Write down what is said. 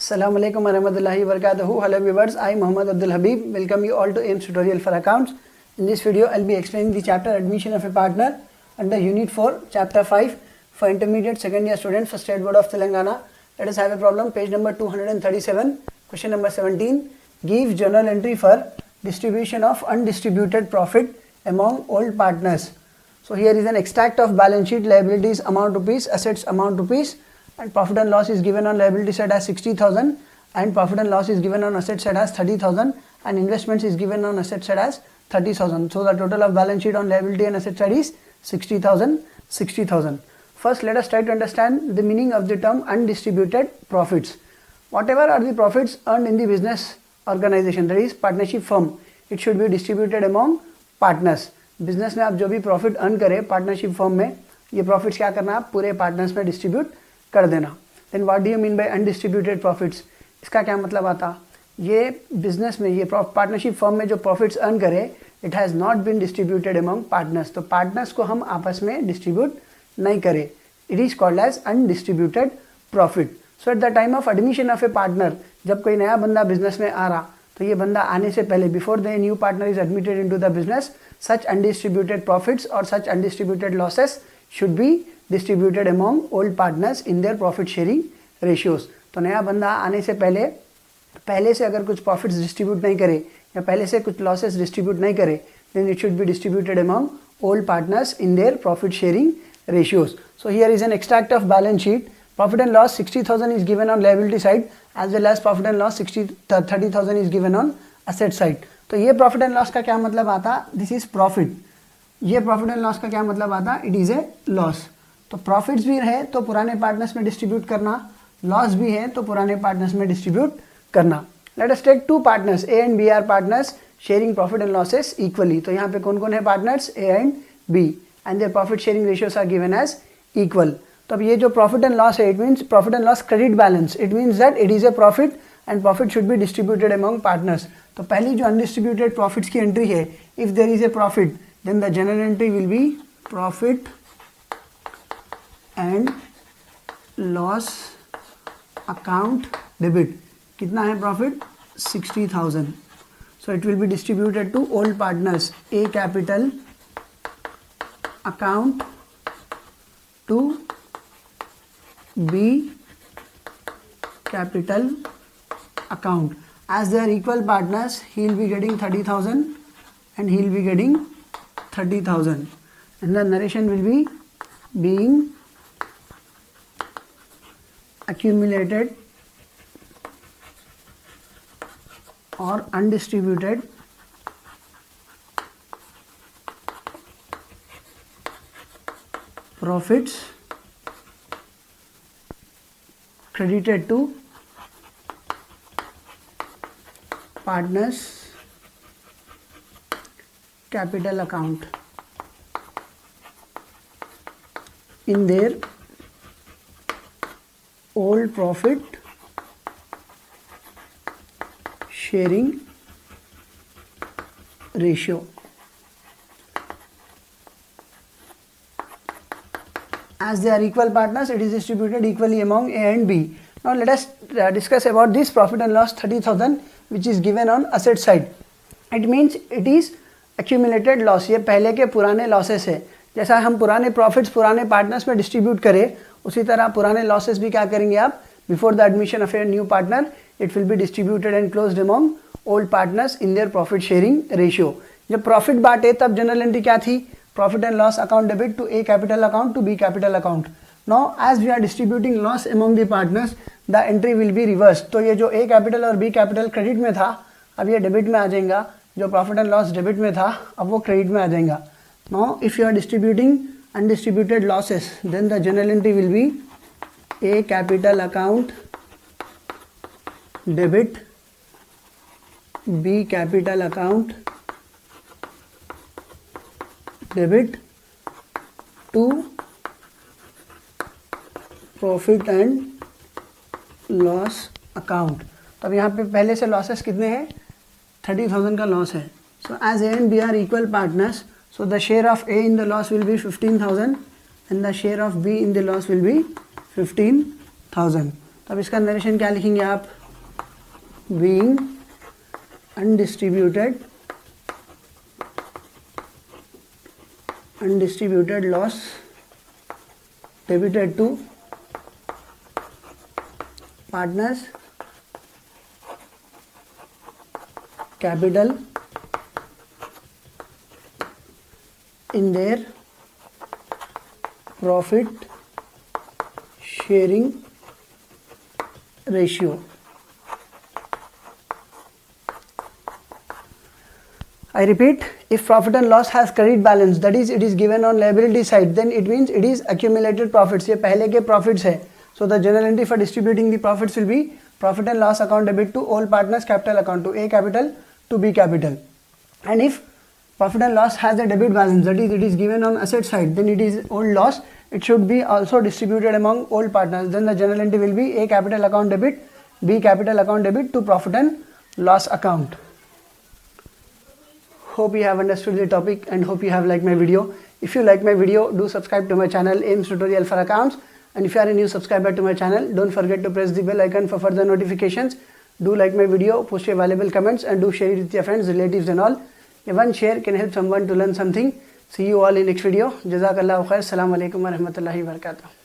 Assalamu alaikum warahmatullahi wabarakatuh. Hello viewers, I am Muhammad Abdul Habib. Welcome you all to AIMS tutorial for accounts. In this video, I'll be explaining the chapter admission of a partner under Unit 4, Chapter 5 for intermediate second year students for State Board of Telangana. Let us have a problem. Page number 237, question number 17. Give journal entry for distribution of undistributed profit among old partners. So here is an extract of balance sheet, liabilities amount rupees, assets amount rupees, and profit and loss is given on liability side as 60,000 and profit and loss is given on asset side as 30,000 and investments is given on asset side as 30,000. So the total of balance sheet on liability and asset side is 60,000. First let us try to understand the meaning of the term undistributed profits. Whatever are the profits earned in the business organization, that is partnership firm, it should be distributed among partners. Business में आप जो भी profit earn करें partnership firm में, ये profits क्या करना, आप पूरे पार्टनर्स में डिस्ट्रीब्यूट कर देना. Then what do you mean by undistributed profits? इसका क्या मतलब आता, ये बिजनेस में ये पार्टनरशिप फर्म में जो प्रॉफिट्स अर्न करे it has not been distributed among partners. तो पार्टनर्स को हम आपस में डिस्ट्रीब्यूट नहीं करें, it is called as undistributed profit. So at the time of admission of a partner, जब कोई नया बंदा बिजनेस में आ रहा तो ये बंदा आने से पहले before the new partner is admitted into the business, such undistributed profits or such undistributed losses should be distributed among old partners in their profit sharing ratios. तो नया बंदा आने से पहले से अगर कुछ प्रॉफिट्स डिस्ट्रीब्यूट नहीं करे या पहले से कुछ लॉसेस डिस्ट्रीब्यूट नहीं करे, then it should be distributed among old partners in their profit sharing ratios. So here is an extract of balance sheet. Profit and loss 60,000 is given on liability side as well as profit and loss 30,000 is given on asset side. तो ये profit and loss का क्या मतलब आता, this is profit. ये profit and loss का क्या मतलब आता, इट इज़ ए लॉस. तो प्रॉफिट्स भी है तो पुराने पार्टनर्स में डिस्ट्रीब्यूट करना, लॉस भी है तो पुराने पार्टनर्स में डिस्ट्रीब्यूट करना. Let us take two partners, A and B are partners sharing profit and losses equally. तो यहाँ पे कौन कौन है partners, A and B, and their profit sharing ratios are given as equal. तो अब ये जो प्रॉफिट एंड लॉस है, it means profit and loss credit balance, it means that it is a profit and profit should be distributed among partners. तो पहली जो undistributed profits की entry है, if there is a profit then the general entry will be profit and loss account debit. कितना है profit, 60,000. So it will be distributed to old partners, A capital account to B capital account. As they are equal partners, he will be getting 30,000 and he will be getting 30,000, and the narration will be being accumulated or undistributed profits credited to partners capital account in their old profit sharing ratio. As they are equal partners, it is distributed equally among A and B. Now let us discuss about this profit and loss 30,000 which is given on asset side. It means it is accumulated loss. ये पहले के पुराने losses है. जैसा हम पुराने profits पुराने partners में distribute करें, उसी तरह पुराने losses भी क्या करेंगे आप, before the admission of a new partner it will be distributed and closed among old partners in their profit sharing ratio. जब profit बांटे तब जनरल एंट्री क्या थी, profit and loss account debit to A capital account to B capital account. Now as we are distributing loss among the partners, the entry will be reversed. तो ये जो A capital और B capital credit में था, अब ये debit में आ जाएगा. जो प्रॉफिट एंड लॉस डेबिट में था, अब वो क्रेडिट में आ जाएगा. Now if you are distributing undistributed losses, then the journal entry will be A capital account debit, B capital account debit to profit and loss account. तो अब यहाँ पे पहले से लॉसेस कितने हैं, 30,000 का लॉस है. So as A and B are equal partners, so the share of A in the loss will be 15,000 and the share of B in the loss will be 15,000. तो अब इसका नरेशन क्या लिखेंगे आप, being undistributed loss debited to partners capital in their profit sharing ratio. I repeat, if profit and loss has credit balance, that is it is given on liability side, then it means it is accumulated profits. ये पहले के profits है. So the journal entry for distributing the profits will be profit and loss account debit to all partners capital account, to A capital to B capital. And if profit and loss has a debit balance, that is it is given on asset side, then it is old loss. It should be also distributed among all partners. Then the journal entry will be A capital account debit, B capital account debit to profit and loss account. Hope you have understood the topic and hope you have liked my video. If you like my video, do subscribe to my channel AIMS Tutorial for Accounts. And if you are a new subscriber to my channel, don't forget to press the bell icon for further notifications. Do like my video, post your valuable comments and do share it with your friends, relatives and all. One share can help someone to learn something. See you all in next video. Jazakallahu khair. Assalamu alaikum wa rahmatullahi wa barakatuh.